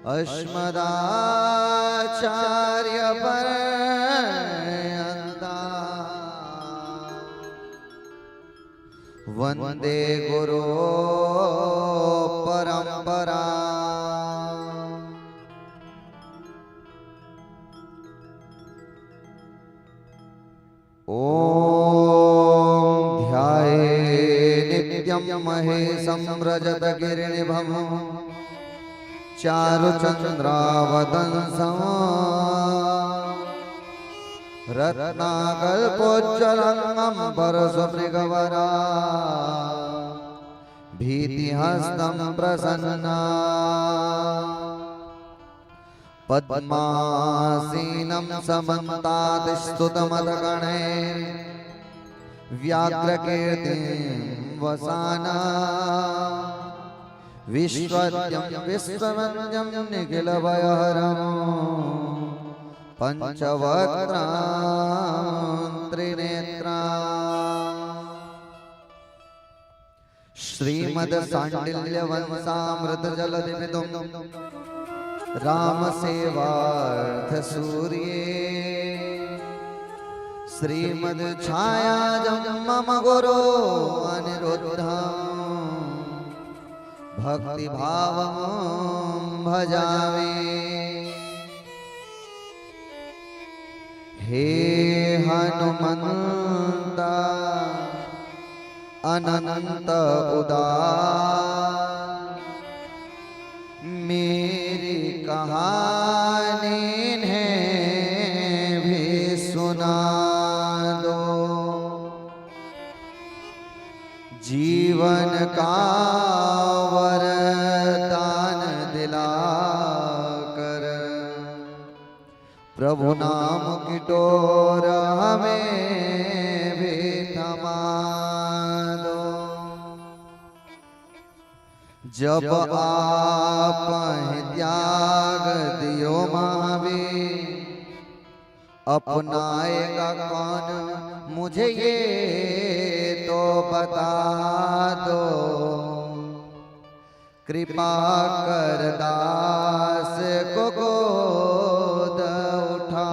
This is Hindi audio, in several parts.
अस्मदाचार्य पर्यन्ता वन्दे गुरो परम्परा। ॐ ध्याये नित्यं महेशं रजतगिरिनिभं चारुचन्द्रावतंसं रत्नाकल्पोज्ज्वलम् परशुमृगवरा भीतिहस्तं प्रसन्ना पद्मासीनं समन्ताद्स्तुतमदगणे व्याघ्रकीर्तिं वसाना विश्वद्यं विश्ववन्द्यं निखिलभयहरं पंचवक्त्रां त्रिनेत्रां श्रीमद्शाण्डिल्यवंशामृतजलधिमितं रामसेवार्थसूर्ये श्रीमद्छायाजं मम गुरो अनिरुद्धं भक्तिभावं भजामि। हे हनुमन्त अनंत उदार मेरी कहानी ने भी सुना दो। जीवन का वरदान दिलाकर प्रभु नाम की डोर हमें भी थमा दो। जब आप त्याग दियो महावीर अपनाएगा कौन मुझे ये तो बता दो। कृपा कर दास को गोद उठा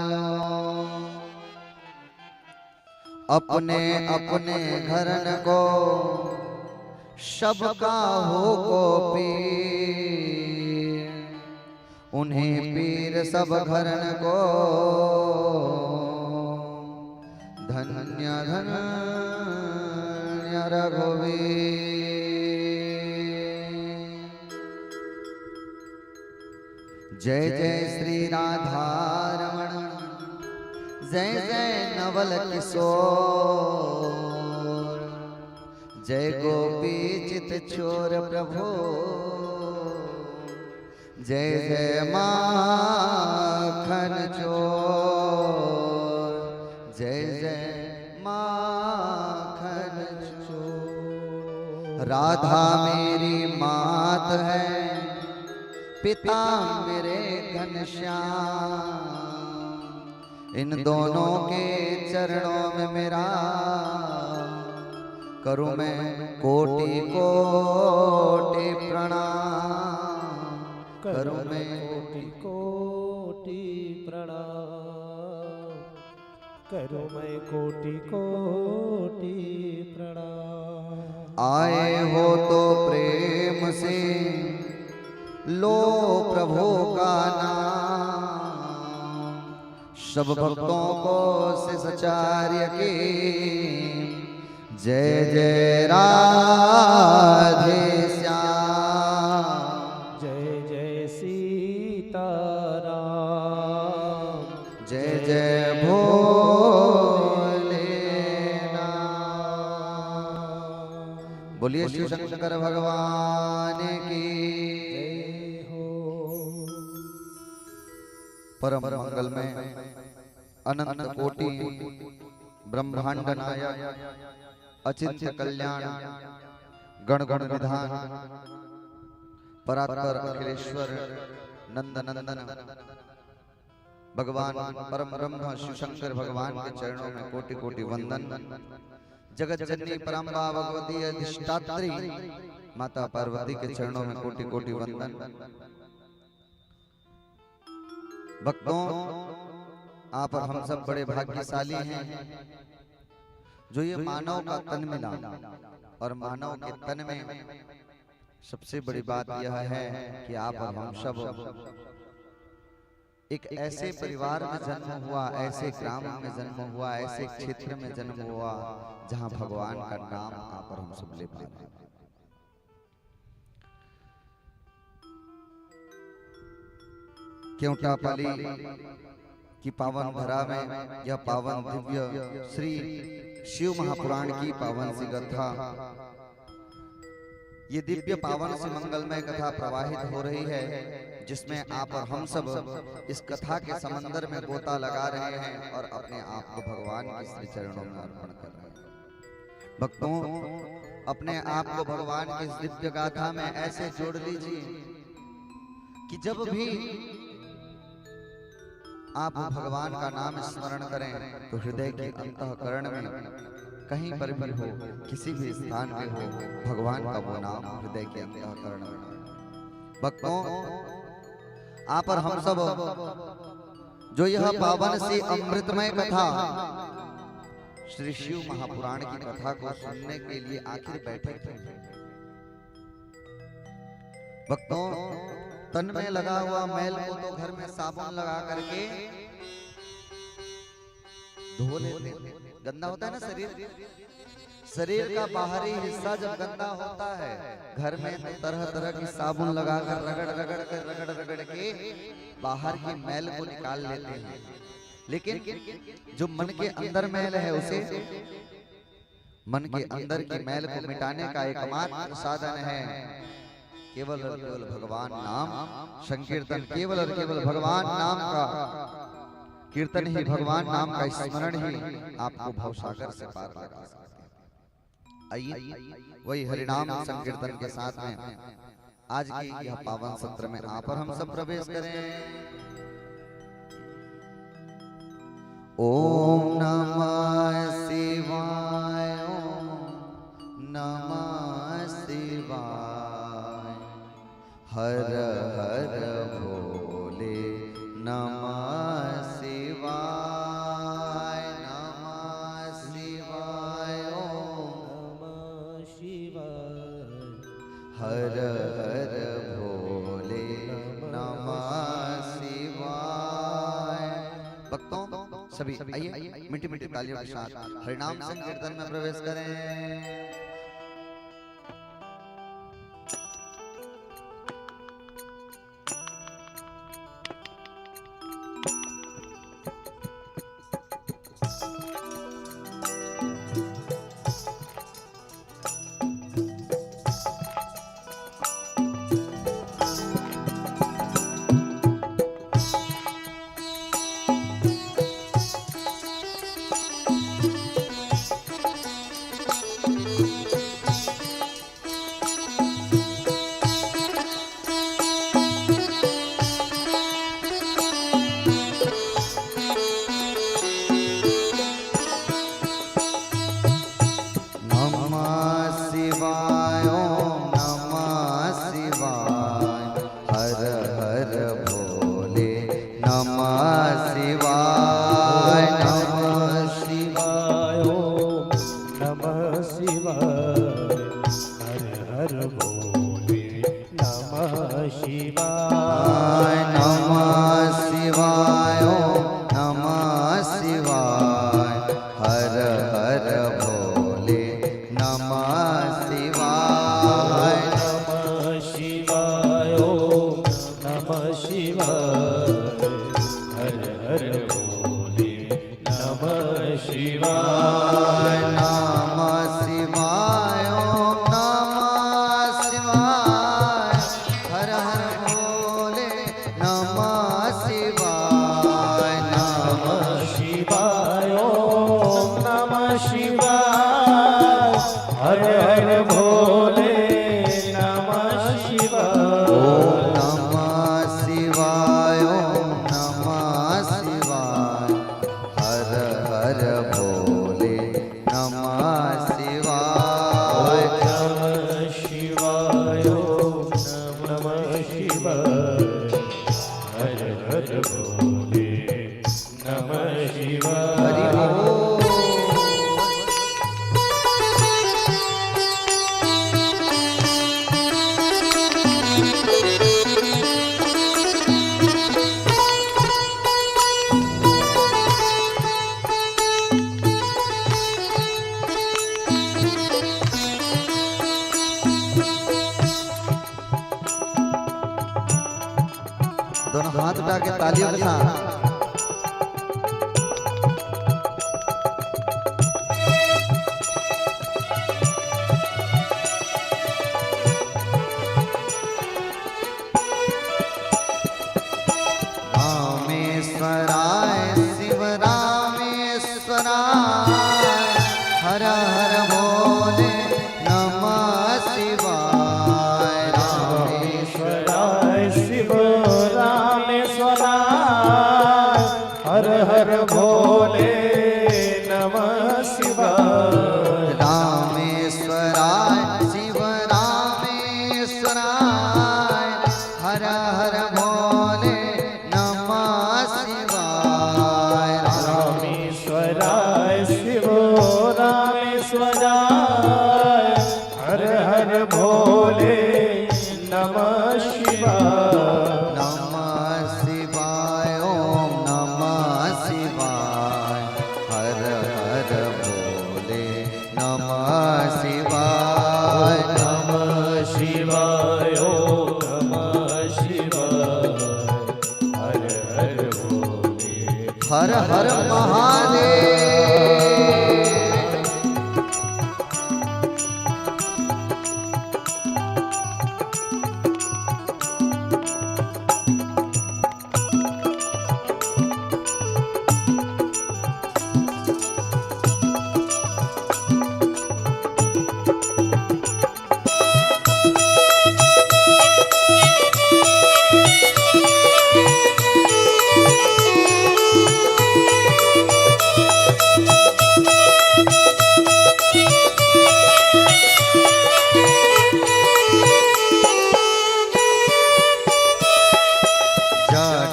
लो। अपने अपने घरन को सबका हो को पीर उन्हें पीर सब घरन को धन्य धन्य रघुवीर। जय जय श्री राधा रमण जय जय नवल किशोर जय गोपी चित चोर प्रभु जय जय माखन चोर जय जय माखन चोर। राधा मेरी मात है पिता मेरे घनश्याम इन दोनों के चरणों में मेरा करूं मैं कोटि कोटि प्रणाम। करूं मैं कोटि कोटि प्रणाम। करूं मैं कोटि कोटि प्रणाम। आए हो तो प्रेम से लो प्रभु का नाम सब भक्तों को शिष्टाचार्य की जय जय राधे श्याम जय जय सीताराम जय जय भोलेनाथ। बोलिए शिव शंकर भगवान की परम मंगल में अनंत कोटि ब्रह्मांड नायक अचिंत्य कल्याण गण गण विधान परात्पर अखिलेश्वर नंद नंदन भगवान परम ब्रह्म शिव शंकर भगवान के चरणों में कोटि कोटि वंदन। जगत जननी परम्बा भगवती अधिष्ठात्री माता पार्वती के चरणों में कोटि कोटि वंदन। भक्तों, आप और हम सब बड़े भाग्यशाली हैं जो ये मानव का तन मिला। और मानव के तन में सबसे बड़ी बात यह है कि आप और हम सब एक ऐसे परिवार में जन्म हुआ, ऐसे ग्राम में जन्म हुआ, ऐसे क्षेत्र में जन्म हुआ जहां भगवान का नाम आप और हम सब ले पा रहे हैं। क्योंटापाली की पावन धरा में यह पावन दिव्य श्री शिव महापुराण की पावन सी कथा, ये दिव्य पावन सी मंगलमय कथा प्रवाहित हो रही है, जिसमें आप और हम सब इस कथा के समंदर में गोता लगा रहे हैं और अपने आप को भगवान के श्री चरणों में अर्पण कर रहे हैं। भक्तों, अपने आप को भगवान की इस दिव्य गाथा में ऐसे जोड़ लीजिए कि जब भी आप भगवान का नाम स्मरण करें तो हृदय के अंतःकरण में कहीं पर भी हो, किसी भी स्थान पे हो, भगवान का वो नाम हृदय के अंतःकरण में। भक्तों, आप और हम सब जो यह पावन सी अमृतमय कथा श्री शिव महापुराण की कथा को सुनने के लिए आखिर बैठे थे। भक्तों, तन में लगा हुआ मैल को तो घर में साबुन लगा करके धो लेते हैं। गंदा होता है ना शरीर का बाहरी हिस्सा जब गंदा होता है, घर में तरह तरह की साबुन लगाकर रगड़ के बाहर की मैल को निकाल लेते हैं। लेकिन जो मन के अंदर मैल है, उसे मन के अंदर की मैल को मिटाने का एकमात्र साधन है केवल और केवल भगवान नाम संकीर्तन। केवल और केवल भगवान नाम का कीर्तन ही, भगवान नाम का स्मरण ही आपको भवसागर से पार लगा सकता है। आइए वही हरिनाम संकीर्तन के साथ में आज की यह पावन सत्र में आप और हम सब प्रवेश करें। ओम नमः शिवाय, ओम नमः शिवाय, हर हर भोले नमः शिवाय, नमः शिवाय, ओम नमः शिवाय, हर हर भोले नमः शिवाय। भक्तों, सभी आइए मिठी मिठी तालियों के साथ हरिनाम संकीर्तन में प्रवेश करें। हर हर भोले। दोनों हाथ उठा के तालियों के साथ रामेश्वराय शिव रामेश्वराय हर हर भोले नमः शिवाय। रामेश्वराय शिव रामेश्वराय हर हर भोले नमः शिवाय। रामेश्वराय शिव रामेश्वराय हर हर भोले नमः शिवाय। रामेश्वराय शिव रामेश्वराय हर हर भोले नमः शिवाय। नमः शिवाय ओम नमः शिवाय हर हर भोले नमः शिवाय। नमः शिवाय ओम नमः शिवाय हर हर भोले हर हर महादेव।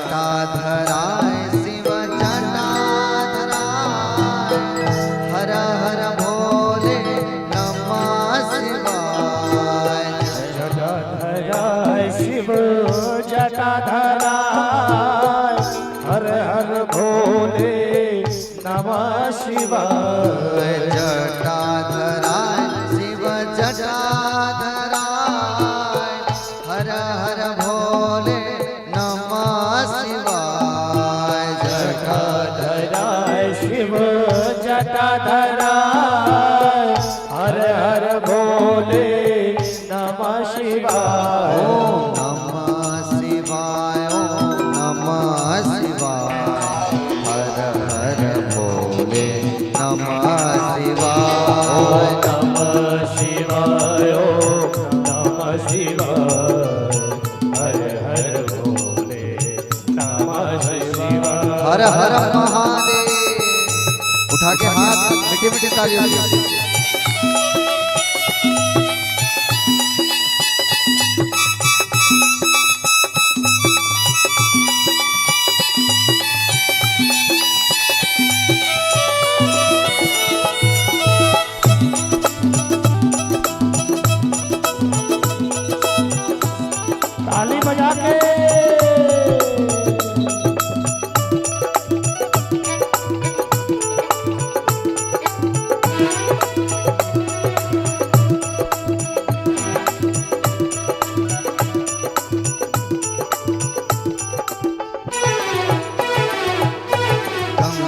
जटाधराय शिव जटाधराय हर हर भोले नमः शिवाय। जटाधराय शिव जटाधराय हर हर भोले नमः शिवाय। जटाधराय शिव जटाधराय हर हर भोले नमः शिवाय। जटाधराय शिव जटाधराय हर हर भोले नमः शिवाय। ओम नमः शिवाय ओम नमः शिवाय हर हर भोले नमः शिवाय। नमः शिवाय ओम नमः शिवाय हर हर भोले नमः शिवाय। हर हर महादेव। उठा के हाथ मीठी मीठी तालियों से ताली बजा के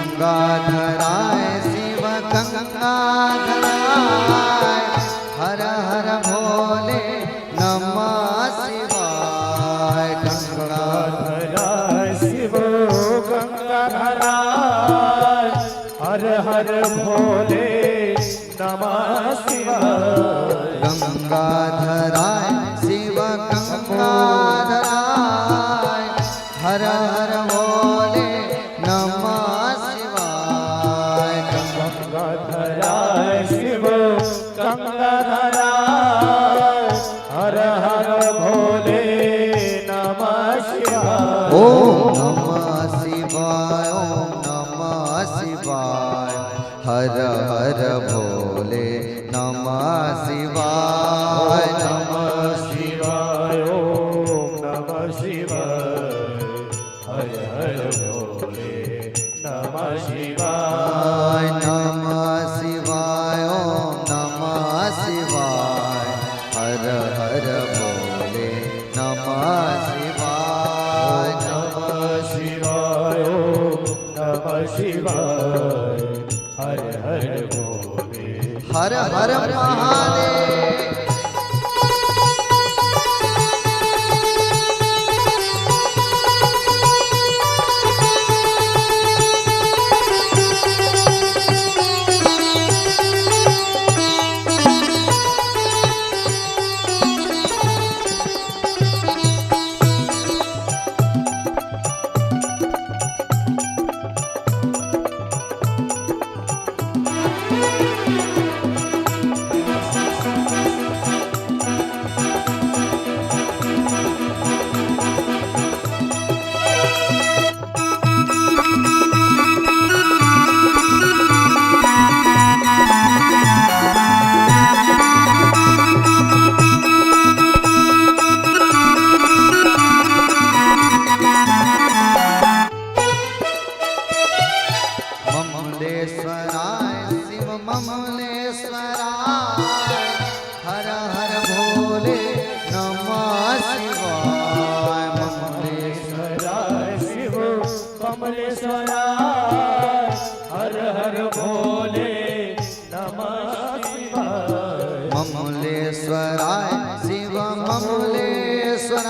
गंगाधराय शिव गंगाधराय हर हर भोले नमः शिवाय। गंगाधराय शिव गंगाधराय हर हर भोले नमः शिवाय। गंगाधराय शिव गंगाधराय हर हर भोले नमः शिवाय। गंगाधराय शिव गंगाधराय हर हर भोले नमः शिवाय। ओम नमः शिवाय ओम नमः शिवाय हर हर भोले नमः शिवाय। नमः शिवाय ओम नमः शिवाय हर हर भोले नमः शिवाय। नमः शिवाय ओम नमः शिवाय हर हर भोले नमः शिवाय। शिवाय हर हर भोले हर हर महादेव। ममलेश्वराय शिव ममलेश्वराय हर हर भोले नमः शिवाय। ममलेश्वराय शिव कमलेश्वराय हर हर भोले नमः शिवाय। ममलेश्वराय शिव ममलेश्वराय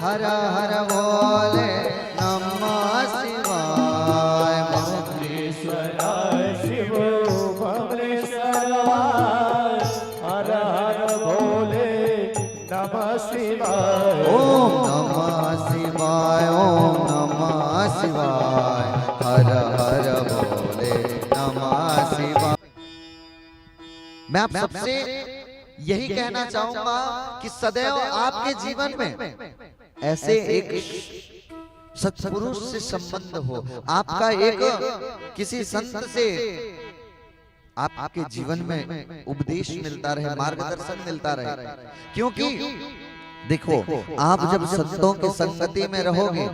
हर हर भोले नमः शिवाय। ममलेश्वराय शिव कमलेश्वराय हर हर भोले नमः शिवाय। ओम नमः शिवाय ओम नमः शिवाय हर हर भोले नमः शिवाय। मैं आप सबसे यही कहना चाहूंगा कि सदैव आपके जीवन में ऐसे एक सत्पुरुष से संबंध हो, आपका एक किसी संत से आपके जीवन में उपदेश मिलता रहे, मार्गदर्शन मिलता रहे। क्योंकि देखो, आप जब संतों की संगति में रहोगे,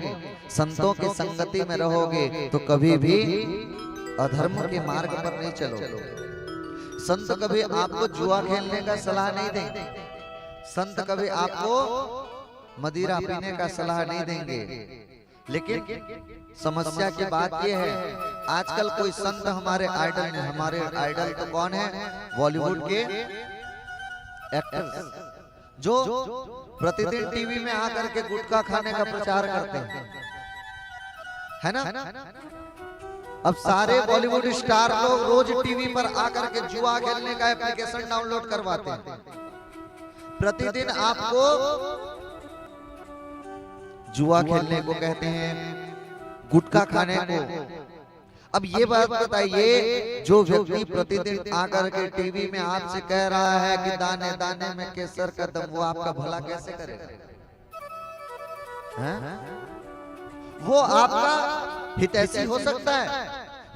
संतों की संगति में रहोगे तो कभी भी अधर्म के मार्ग पर नहीं चलोगे। संत कभी आपको जुआ खेलने का सलाह नहीं देंगे, संत कभी आपको मदिरा पीने का सलाह नहीं देंगे। लेकिन समस्या की बात यह है, आजकल कोई संत हमारे आइडल नहीं। हमारे आइडल तो कौन है? बॉलीवुड के एक्टर्स जो प्रतिदिन टीवी में आकर के गुटखा खाने का प्रचार करते हैं, है ना? अब सारे बॉलीवुड स्टार लोग रोज टीवी पर आकर के जुआ खेलने का एप्लीकेशन डाउनलोड करवाते हैं। प्रतिदिन आपको जुआ खेलने को कहते हैं, गुटखा खाने को। अब ये बात बताइए, जो व्यक्ति प्रतिदिन आकर के टीवी में आपसे कह रहा है कि दाने दाने में केसर का दम, वो आपका भला कैसे करेगा? वो आपका हितैषी हो सकता है।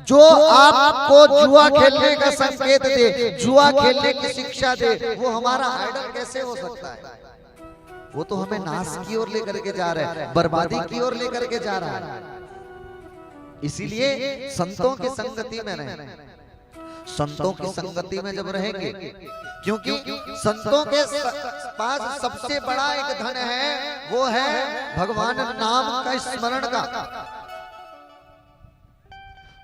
जो आपको जुआ खेलने का संकेत दे, जुआ खेलने की शिक्षा दे, वो हमारा आइडल कैसे हो सकता है? वो तो हमें नाश की ओर लेकर के जा रहा है, बर्बादी की ओर लेकर के जा रहा है। इसीलिए संतों की संगति में रहें, संतों की संगति में जब रहेंगे, क्योंकि संतों के पास सबसे बड़ा एक धन है, वो है भगवान नाम का स्मरण का।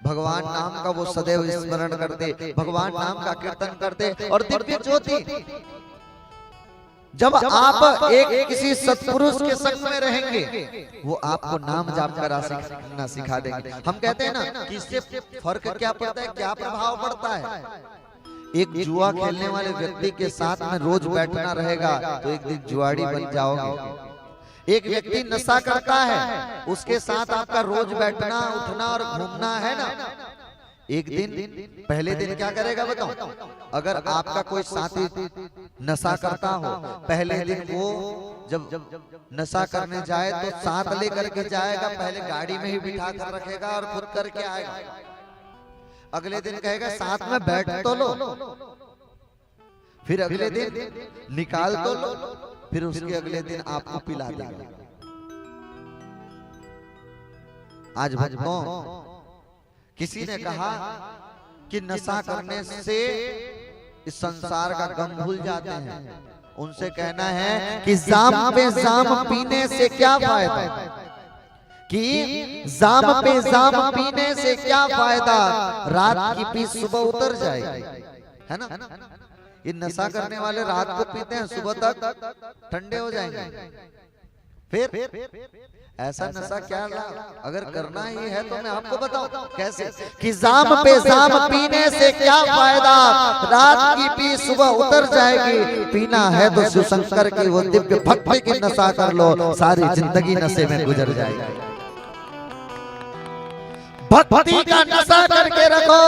भगवान नाम का वो सदैव स्मरण करते, भगवान नाम का कीर्तन करते। और दिव्य ज्योति, जब आप एक किसी सत्पुरुष के संग में रहेंगे, वो आपको नाम जाप करना सिखा देंगे। हम कहते हैं ना कि इससे फर्क क्या पड़ता है, क्या प्रभाव पड़ता है? एक जुआ खेलने वाले व्यक्ति के साथ में रोज बैठना रहेगा तो एक दिन जुआड़ी बन जाओगे। एक व्यक्ति नशा करता है, उसके साथ आपका रोज बैठना उठना और घूमना है ना, एक दिन पहले दिन क्या करेगा बताओ? अगर आपका कोई साथी नशा करता हो, पहले दिन वो जब नशा करने जाए तो साथ लेकर के जाएगा, पहले गाड़ी में ही बिठा कर रखेगा और खुद करके आएगा। अगले दिन कहेगा साथ में बैठ तो लो, फिर अगले दिन निकाल तो लो, फिर उसके अगले दिन आपको पिला देगा। आज भक्तों, किसी ने कहा कि नशा करने से इस संसार का गम भूल जाते हैं। उनसे कहना है कि जाम पे जाम पीने से क्या फायदा, कि जाम पे जाम पीने से क्या फायदा, रात की पी सुबह उतर जाएगी, है ना। ये नशा करने वाले रात को पीते हैं, सुबह तक ठंडे हो जाएंगे। फिर ऐसा नशा क्या लाभ, अगर करना ही है तो मैं आपको बताऊं कैसे, कि जाम पे जाम पीने से क्या फायदा, रात की पी सुबह उतर जाएगी। पीना है तो शिव शंकर की वो दिव्य भक्ति की नशा कर लो, सारी जिंदगी नशे में गुजर जाएगी। भक्ति का नशा करके रखो,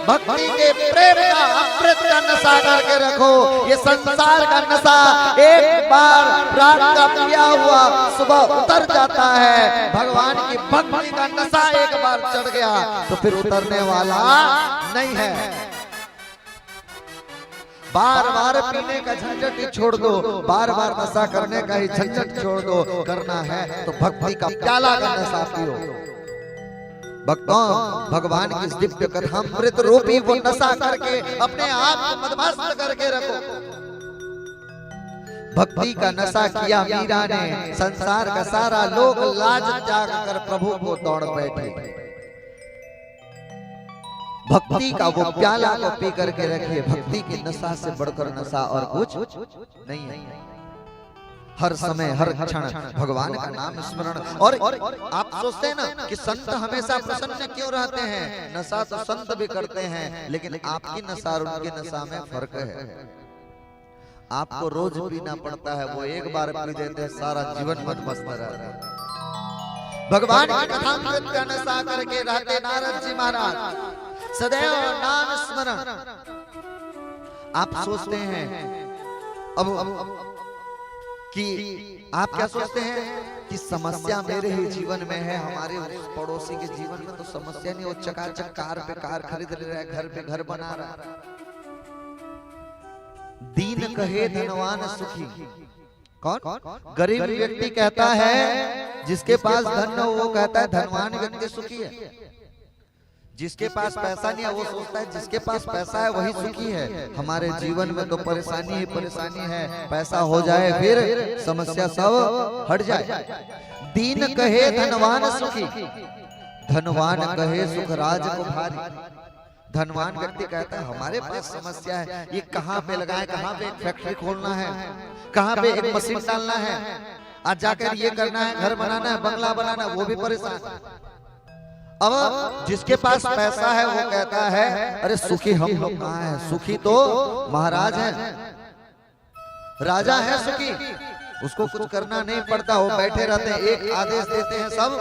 भक्ति के प्रेम का अमृत का नशा करके रखो। ये संसार का नशा एक बार रात का पिया हुआ सुबह उतर जाता है, भगवान की भक्ति का नशा एक बार चढ़ गया तो फिर उतरने वाला नहीं है। बार बार पीने का झंझट ही छोड़ दो, बार बार नशा करने का ही झंझट छोड़ दो। करना है तो भक्ति का प्याला का नशा पियो। भक्तों, भगवान की दिव्य कथामृत रूपी वो नशा करके अपने आप को मदमस्त करके रखो। भक्ति का नशा किया मीरा ने, संसार का सारा लोग लाज त्याग कर प्रभु को दौड़ बैठे। भक्ति का वो प्याला को पी करके रखिए। भक्ति की नशा से बढ़कर नशा और कुछ नहीं है। हर समय हर क्षण भगवान का नाम स्मरण। और आप सोचते हैं ना कि संत हमेशा प्रसन्न क्यों रहते हैं, नशा तो संत भी करते हैं, लेकिन आपकी नशा और उनकी नशा में फर्क है। आपको रोज पीना पड़ता है, वो एक बार पी देते हैं, सारा जीवन मदमस्त रहता है। भगवान की कथामृत का नशा करके रहते नारद जी महाराज, सदैव नाम स्मरण। आप सोचते हैं अब कि आप क्या सोचते हैं कि समस्या मेरे ही जीवन में है, हमारे पड़ोसी के जीवन में तो समस्या नहीं, वो चकाचक कार पे कार खरीद ले रहा है, घर पे घर बना रहा है। दीन कहे धनवान सुखी, कौन? गरीब व्यक्ति कहता है, जिसके पास धन हो वो कहता है धनवान व्यक्ति सुखी है। जिसके पास पैसा नहीं है वो सोचता है जिसके पास पैसा है वही सुखी है। हमारे जीवन में तो परेशानी ही परेशानी है, पैसा हो जाए फिर समस्या सब हट जाए। दीन कहे धनवान सुखी, धनवान कहे सुख राज को भारी। धनवान व्यक्ति कहता है हमारे पास समस्या है, ये कहाँ पे लगाए, कहाँ पे एक फैक्ट्री खोलना है, कहाँ पे एक मशीन डालना है, आज जाकर ये करना है, घर बनाना है, बंगला बनाना है, वो भी परेशान। अब जिसके पास पैसा है वो कहता है अरे सुखी हम लोग कहाँ हैं, सुखी तो महाराज हैं, राजा है सुखी, उसको कुछ करना नहीं पड़ता, वो बैठे रहते हैं, एक आदेश देते हैं सब,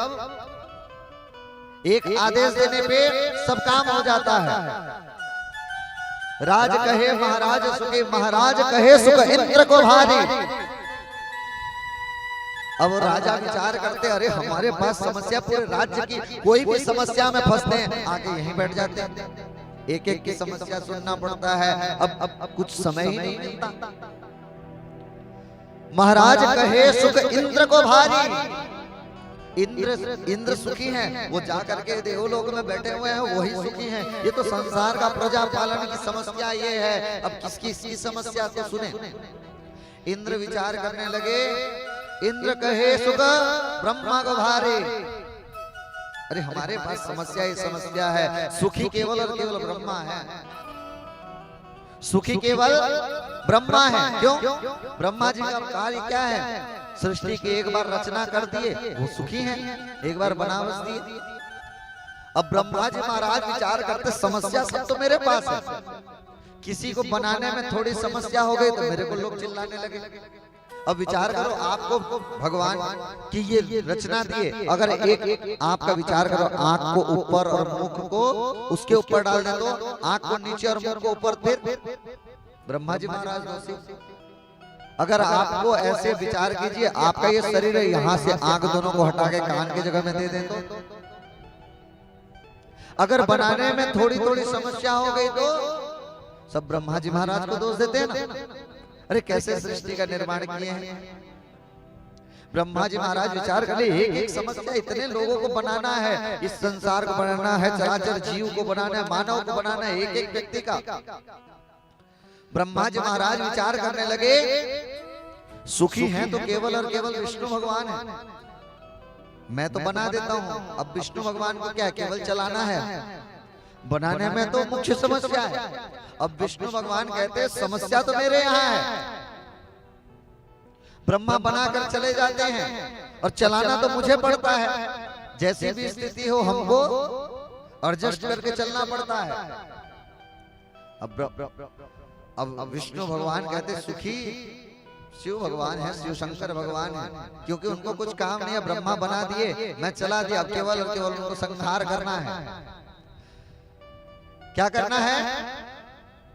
एक आदेश देने पे सब काम हो जाता है। राज कहे महाराज सुखी, महाराज कहे सुख इंद्र को भारी। अब राजा विचार करते अरे हमारे पास समस्या, पूरे राज्य की कोई भी समस्या में फंसते हैं, आके यहीं बैठ जाते हैं, एक एक की समस्या सुनना पड़ता है। अब कुछ समय ही नहीं मिलता। महाराज कहे सुख इंद्र को भारी, इंद्र सुखी हैं, वो जाकर के देवलोक में बैठे हुए हैं, वही सुखी हैं। ये तो संसार का प्रजा पालन की समस्या ये है। अब किसकी समस्या तो सुने। इंद्र विचार करने लगे, इंद्र कहे सुख ब्रह्मा को भारी। अरे हमारे पास समस्या ही समस्या है, सुखी केवल और केवल ब्रह्मा है, सुखी केवल ब्रह्मा है। क्यों? ब्रह्मा जी का कार्य क्या है? सृष्टि की एक बार रचना कर दिए, वो सुखी हैं, एक बार बनावट दिए। अब ब्रह्मा जी महाराज विचार करते समस्या सब तो मेरे पास है, किसी को बनाने में थोड़ी समस्या हो गई तो मेरे को लोग चिल्लाने लगे। अब विचार करो, आपको भगवान की ये रचना दिए, अगर एक आपका विचार करो, आंख को ऊपर और मुख को उसके ऊपर डाल दे तो आंख को नीचे और मुख को ऊपर, फिर ब्रह्मा जी महाराज दोषी। अगर आपको ऐसे विचार कीजिए, आपका ये शरीर है, यहाँ से आंख दोनों को हटा के कान की जगह में दे दें तो, अगर बनाने में थोड़ी थोड़ी समस्या हो गई तो सब ब्रह्मा जी महाराज को दोष देते हैं ना। अरे कैसे सृष्टि का निर्माण किए हैं। ब्रह्मा जी महाराज विचार कर ले, एक समस्या, इतने लोगों को बनाना है, इस संसार को बनाना है, चराचर जीव को बनाना है, मानव को बनाना है, एक एक व्यक्ति का। ब्रह्मा जी महाराज विचार करने लगे, सुखी हैं तो केवल और केवल विष्णु भगवान है, मैं तो बना देता हूँ, अब विष्णु भगवान को क्या केवल चलाना है, बनाने में तो मुख्य समस्या है। अब विष्णु भगवान कहते हैं समस्या तो मेरे यहाँ है, ब्रह्मा बनाकर चले जाते हैं और चलाना तो मुझे पड़ता है। जैसी भी स्थिति हो हमको एडजस्ट करके चलना पड़ता है। अब विष्णु भगवान कहते सुखी शिव भगवान है, शिव शंकर भगवान है, क्योंकि उनको कुछ काम नहीं है, ब्रह्मा बना दिए, मैं चला दिया, अब केवल और केवल उनको संहार करना है। क्या करना है?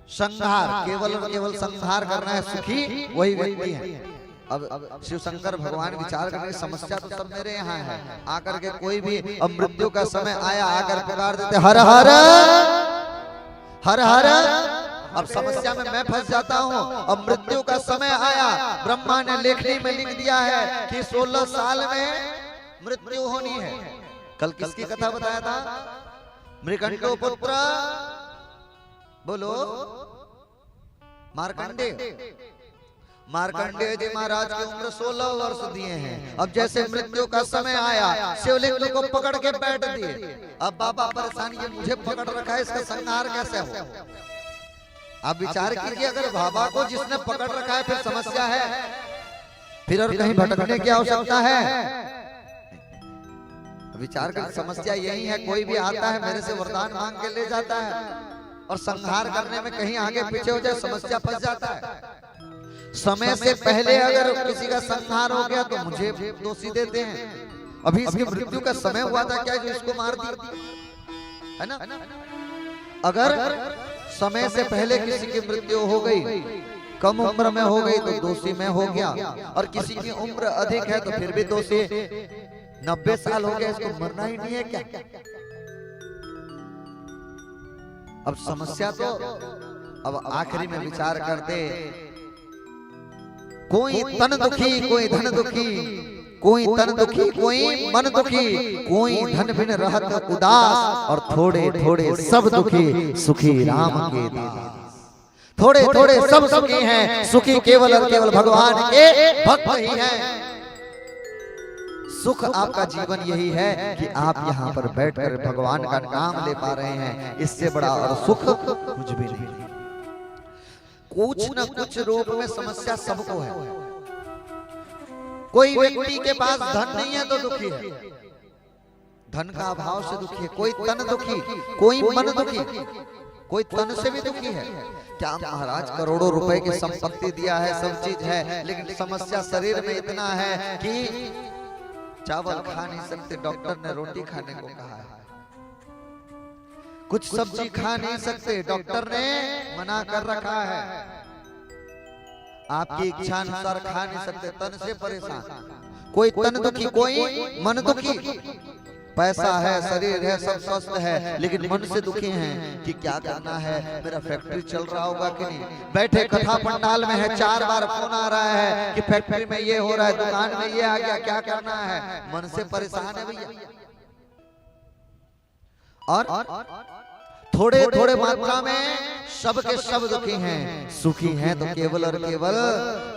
संहार, केवल और केवल संहार करना है। सुखी वही व्यक्ति है। अब शिव शंकर भगवान विचार करने की समस्या तो सब मेरे यहाँ है। आकर के कोई भी अब मृत्यु का समय आया, आकर पुकार देते हर हर हर हर। अब समस्या में मैं फंस जाता हूँ। अब मृत्यु का समय आया, ब्रह्मा ने लेखनी में लिख दिया है कि 16 साल में मृत्यु होनी है। कल किसकी कथा बताया था? मृकंडो पुत्र, बोलो, मार्कंडेय। मार्कंडेय जी महाराज की उम्र 16 वर्ष दिए हैं। अब जैसे मृत्यु का समय आया, शिवलिंग को पकड़ के बैठ दिए। अब बाबा परेशानी है, मुझे पकड़ रखा है, इसका संहार कैसे हो? आप विचार कीजिए, अगर बाबा को जिसने पकड़ रखा है फिर समस्या है, फिर और कहीं भटकने की आवश्यकता है? विचार कर, समस्या यही है। कोई भी आता है मेरे से वरदान मांग के ले जाता है और संहार करने में कहीं आगे पीछे हो जाए, समस्या फंस जाता है। समय से पहले अगर किसी का संहार हो गया तो मुझे दोषी देते हैं। अभी इसकी मृत्यु का समय हुआ था क्या जो इसको मार दिया, है ना? अगर समय से पहले किसी की मृत्यु हो गई, कम उम्र में हो गई तो दोषी मैं हो गया, और किसी की उम्र अधिक है तो फिर भी दोषी। 90 साल हो गया, इसको मरना ही नहीं है क्या? अब समस्या तो अब आखिरी में विचार करते, कोई तन दुखी, कोई धन दुखी, कोई तन दुखी, कोई मन दुखी, कोई धन बिन रहत उदास, और थोड़े थोड़े सब दुखी, सुखी राम के दास। थोड़े थोड़े सब सुखी हैं, सुखी केवल और केवल भगवान के भक्त ही हैं। सुख आपका जीवन यही है कि आप यहाँ पर बैठकर भगवान का नाम ले पा रहे हैं, इससे बड़ा और सुख कुछ भी नहीं। कुछ न कुछ रूप में समस्या सबको है। कोई व्यक्ति के पास धन नहीं है तो दुखी है, धन का अभाव से दुखी है। कोई तन दुखी, कोई मन दुखी, कोई तन से भी दुखी है। क्या महाराज करोड़ों रुपए की संपत्ति दिया है, सब चीज है, लेकिन समस्या शरीर में इतना है कि चावल खा नहीं सकते, डॉक्टर ने रोटी खाने को कहा है। कुछ सब्जी खा नहीं सकते, डॉक्टर ने मना कर रखा है। आपकी इच्छा अनुसार खा नहीं सकते, तन से परेशान। कोई तन दुखी, कोई मन दुखी। पैसा है, शरीर है, सब स्वस्थ है, लेकिन मन से दुखी हैं कि क्या करना है, मेरा फैक्ट्री चल रहा होगा कि नहीं। बैठे कथा पंडाल में है, 4 बार फोन आ रहा है कि फैक्ट्री में ये हो रहा है, दुकान में ये आ गया, क्या करना है। मन से परेशान है भैया। और थोड़े थोड़े मात्रा में सब के सब दुखी हैं। सुखी हैं तो केवल और केवल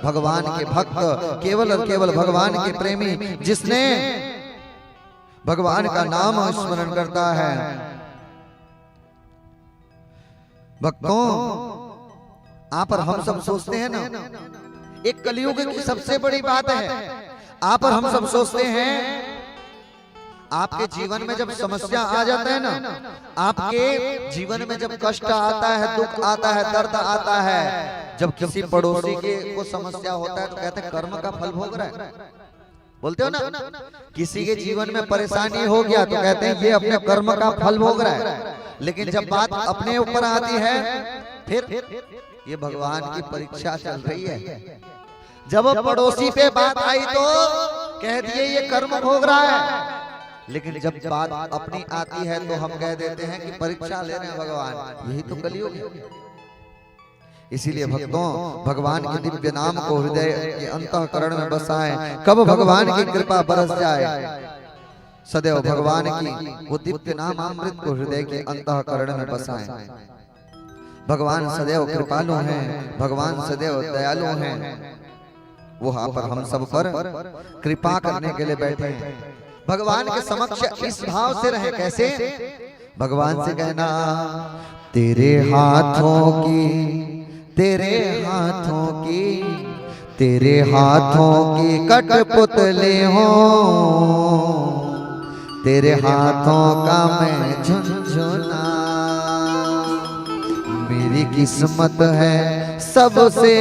भगवान के भक्त, केवल और केवल भगवान के प्रेमी, जिसने भगवान का नाम स्मरण करता है। भक्तों, आप और हम सब सोचते हैं ना, एक कलयुग की सबसे बड़ी बात है, आप और हम सब सोचते हैं, आपके जीवन में जब समस्या आ जाता है ना, आपके जीवन में जब कष्ट आता है, दुख आता है, दर्द आता है, जब किसी पड़ोसी के को समस्या होता है तो कहते हैं कर्म का फल भोग रहा है। बोलते हो ना, किसी के जीवन में परेशानी हो गया तो कहते हैं ये अपने कर्म का फल भोग रहा है। लेकिन जब बात अपने ऊपर आती है, फिर ये भगवान की परीक्षा चल रही है। जब पड़ोसी पे बात आई तो कह दिए ये कर्म भोग रहा है, लेकिन जब बात अपनी आती है तो हम कह देते हैं कि परीक्षा ले रहे हैं भगवान। यही तो कलयुग है। इसीलिए भक्तों, भगवान के दिव्य नाम को हृदय के अंतःकरण में बसाएं। कब भगवान की कृपा बरस जाए, सदैव भगवान की वो दिव्य नाम अमृत को हृदय के अंतःकरण में बसाएं। भगवान सदैव कृपालु हैं, भगवान सदैव दयालु हैं। वो यहाँ पर हम सब पर कृपा करने के लिए बैठे हैं। भगवान के समक्ष इस भाव से रहे। कैसे? भगवान से कहना, तेरे हाथों की, तेरे हाथों की, तेरे हाथों की कठपुतली हो, तेरे हाथों का मैं झुनझुना। मेरी किस्मत है सबसे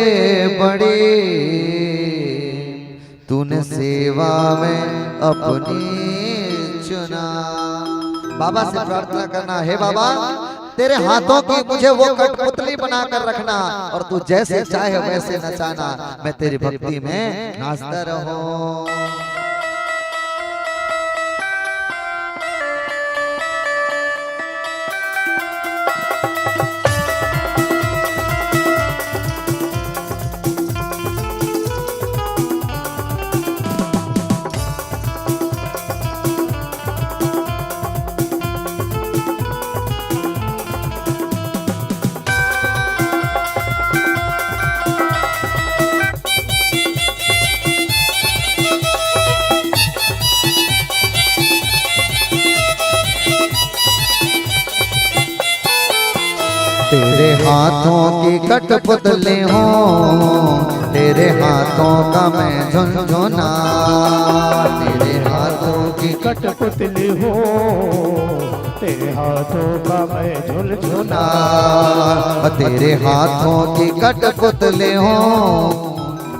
बड़ी, तूने सेवा में अपनी चुना। बाबा से प्रार्थना करना, हे बाबा तेरे हाथों की मुझे वो कठपुतली बना कर रखना, और तू जैसे चाहे वैसे नचाना, मैं तेरी भक्ति में नाचता रहूं। तेरे हाथों की कठपुतली हो, तेरे हाथों का मैं झुनझुना। तेरे हाथों की कठपुतली हो, तेरे हाथों का मैं झुनझुना। तेरे हाथों की कठपुतली हो,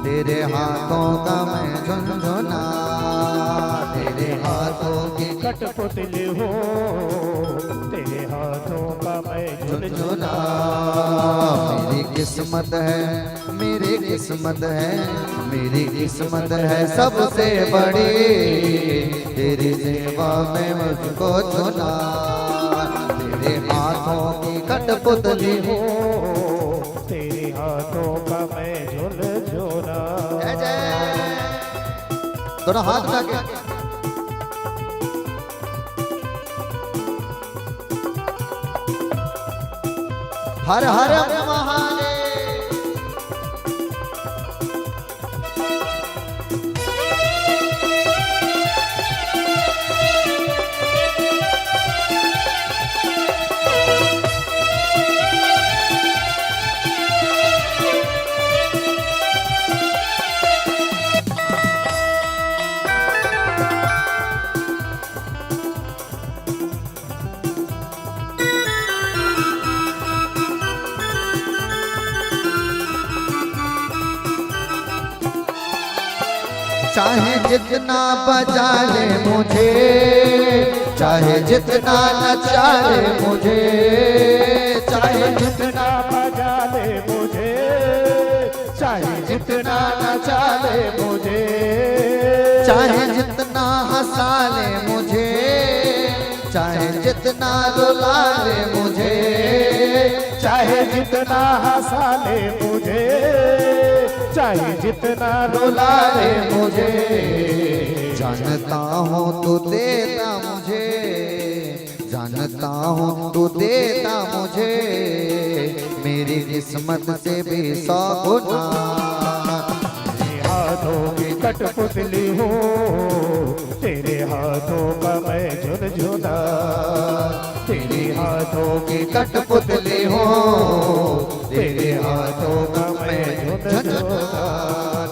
तेरे हाथों का मैं झुनझुना। तेरे हाथों की कठपुतली हो, तेरे हाथों का मैं झुनझुना। मेरी किस्मत है, मेरी किस्मत है, मेरी किस्मत है सबसे बड़ी, तेरी सेवा में मुझको चुना। तेरे हाथों की कठपुतली हो, तेरे हाथों का मैं झुनझुना। जय जय। दोनों हाथ उठा के हर हर महादेव। चाहे जितना बजा ले मुझे, चाहे जितना नचा ले मुझे, चाहे जितना बजा ले मुझे, चाहे जितना नचा ले मुझे, चाहे जितना हंसा ले मुझे, चाहे जितना रुला ले मुझे, चाहे जितना हंसा ले मुझे, चाहे जितना रुला ले मुझे। जानता हूँ तू देता मुझे, जानता हूँ तू देता मुझे, मेरी किस्मत से भी 100 गुना। तेरे हाथों की कठपुतली हो, तेरे हाथों का मैं झुनझुना। तेरे हाथों की कठपुतली हो, तेरे हाथों का मैं झुनझुना।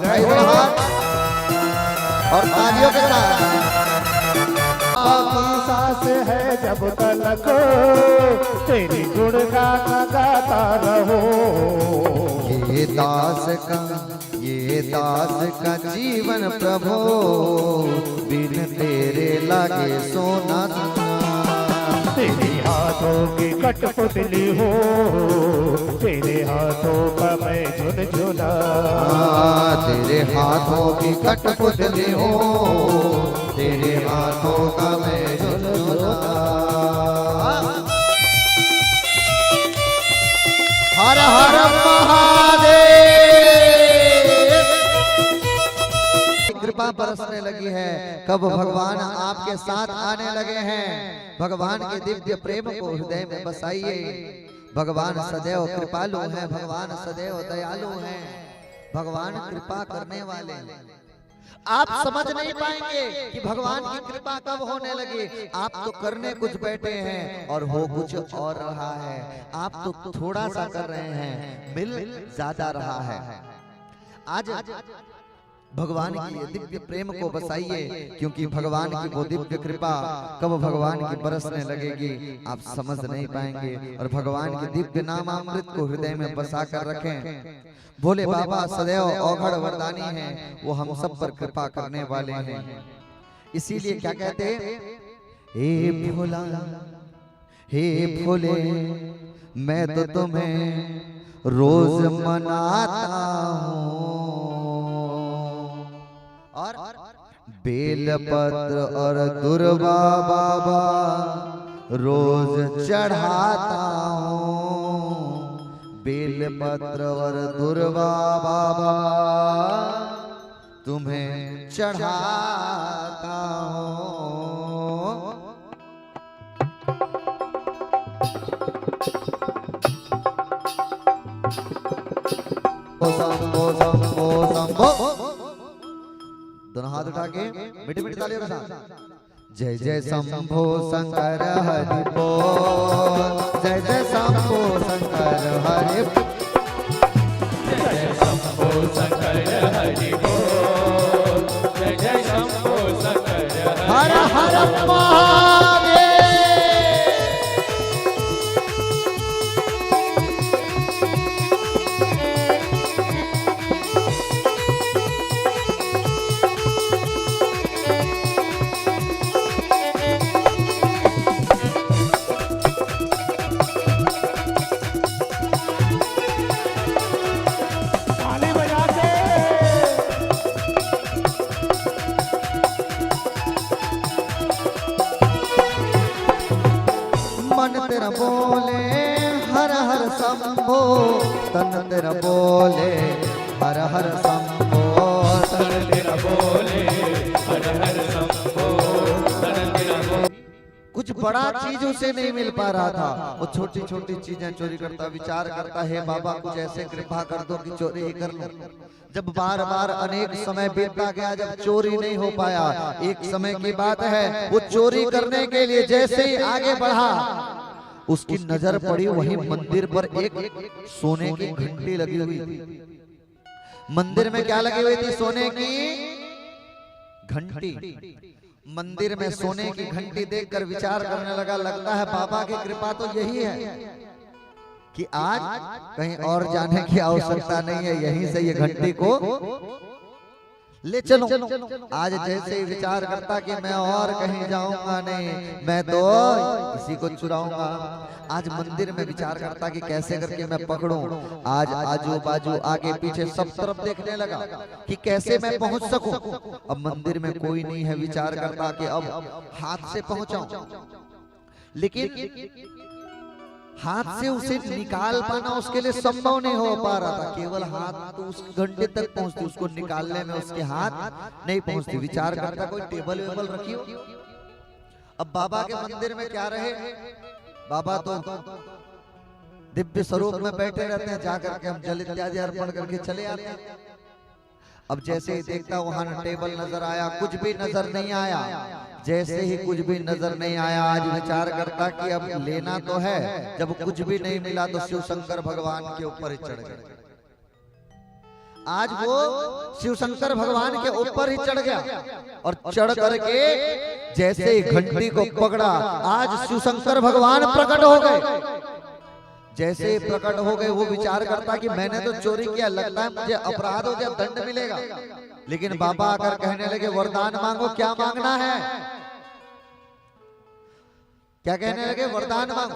जय हो। और तालियों के साथ आपकी सांस है जब तलक, तेरी गुणगान गाता रहो। ये दास का जीवन प्रभु, बिन तेरे लागे सोना। तेरे हाथों की कठपुतली हो, तेरे हाथों का मैं झुनझुना। तेरे हाथों की कठपुतली हो, तेरे हाथों का मैं झुनझुना। हर हर महादेव। कृपा बरसने लगी है, कब भगवान आपके साथ आने लगे हैं। भगवान के दिव्य प्रेम को हृदय में बसाइए। भगवान सदैव कृपालु हैं, भगवान सदैव दयालु हैं, भगवान कृपा करने वाले हैं। आप समझ नहीं पाएंगे कि भगवान की कृपा कब होने लगी। आप तो करने कुछ बैठे हैं और हो कुछ और रहा है। आप तो थोड़ा सा कर रहे हैं, मिल ज्यादा रहा है। आज भगवान की दिव्य प्रेम को बसाइए, क्योंकि भगवान की वो दिव्य कृपा कब भगवान की बरसने लगेगी आप समझ नहीं पाएंगे। और भगवान की दिव्य नामामृत को हृदय में बसा कर रखें। भोले बाबा सदैव औघड़ वरदानी हैं, वो हम सब पर कृपा करने वाले हैं। इसीलिए क्या कहते हैं, हे भोला हे भोले मैं तो तुम्हें रोज मनाता हूँ, और बेलपत्र और दुर्वा बाबा रोज चढ़ाता हूँ। बेलपत्र और दुर्वा बाबा तुम्हें चढ़ाता हूँ। शंभो शंभो शंभो, दोनों हाथ उठा के मीठी मीठी तालियों के साथ जय जय शंभो शंकर हरि बोल, जय जय शंभो शंकर हरि बोल, जय जय शंभो शंकर हरि बोल, जय जय शंभो शंकर हर हर महादेव। ताली बजा के मन तेरा बोले हर हर शंभो, तन तेरा बोले हर हर शंभो, तन तेरा बोले हर हर शंभो, तन तेरा बोले। कुछ बड़ा चीज उसे नहीं मिल पा रहा था, वो छोटी छोटी चीजें चोरी करता, विचार करता है बाबा कुछ ऐसे कृपा कर दो कि चोरी ही कर लो। जब बार बार अनेक समय बीतता गया, जब चोरी नहीं हो पाया, एक समय की बात है वो चोरी करने के लिए जैसे ही आगे बढ़ा, उसकी नजर पड़ी वहीं मंदिर पर एक सोने की घंटी लगी हुई थी। मंदिर में क्या लगी हुई थी, सोने की घंटी। मंदिर में सोने की घंटी देखकर विचार करने लगा, लगता है बाबा की कृपा तो यही है कि आज कहीं और जाने की आवश्यकता नहीं है, यहीं से ये घंटी को ले चलो। आज जैसे ही विचार करता कि मैं और कहीं जाऊंगा नहीं, मैं तो इसी को चुराऊंगा। आज मंदिर में विचार करता कि कैसे करके मैं पकड़ूं। आज आजू बाजू आगे पीछे सब तरफ देखने लगा कि कैसे मैं पहुंच सकूं। अब मंदिर में कोई नहीं है, विचार करता कि अब हाथ से पहुंचाऊं, लेकिन हाथ से उसे निकाल पाना उसके लिए संभव नहीं हो पा रहा था। केवल हाथ तो उस घंटे तक पहुंचती, उसको निकालने में उसके हाथ नहीं पहुंचती। विचार करता कोई टेबल वेबल रखी हो। अब बाबा के मंदिर में क्या रहे, बाबा तो दिव्य स्वरूप में बैठे रहते हैं, जाकर के हम जल इत्यादि अर्पण करके चले आते हैं। अब जैसे ही देखता वहां टेबल नजर आया, कुछ भी नजर नहीं आया। जैसे ही कुछ भी नजर नहीं आया, आज विचार करता कि अब लेना तो है। जब कुछ भी नहीं मिला तो शिव शंकर भगवान के ऊपर ही चढ़ गया। आज वो शिव शंकर भगवान के ऊपर ही चढ़ गया और चढ़ करके जैसे ही घंटी को पकड़ा, आज शिव शंकर भगवान प्रकट हो गए। जैसे ही प्रकट हो गए, वो विचार करता कि मैंने तो चोरी किया, लगता है मुझे अपराध हो गया, दंड मिलेगा। लेकिन बाबा आकर कहने लगे वरदान मांगो, क्या मांगना है। क्या कहने लगे, वरदान मांगो।